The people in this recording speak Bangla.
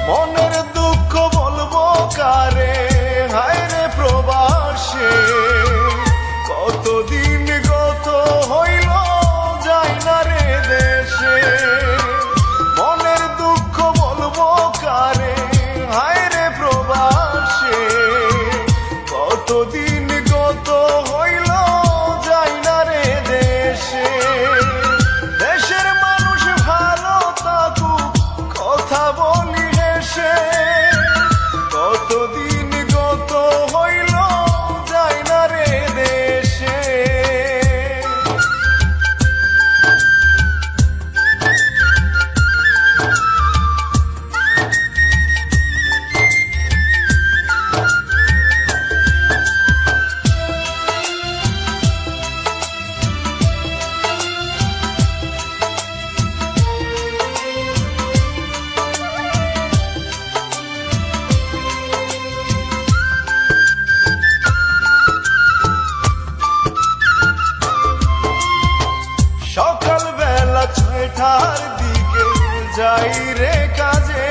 মনের দুঃখ বলবো কারে, হায় রে প্রবাসে কতদিন গত হইল যাই না রে দেশে। মনের দুঃখ বলবো কারে, হায় রে প্রবাসে কতদিন গত হইল যাই না রে দেশে। দেশের মানুষ ভালো থাকুক কথা বলি হেসে, কতদিন গত হইল যাই না রে দেশে। সকাল বেলা 6টার দিকে যাই রে কাজে,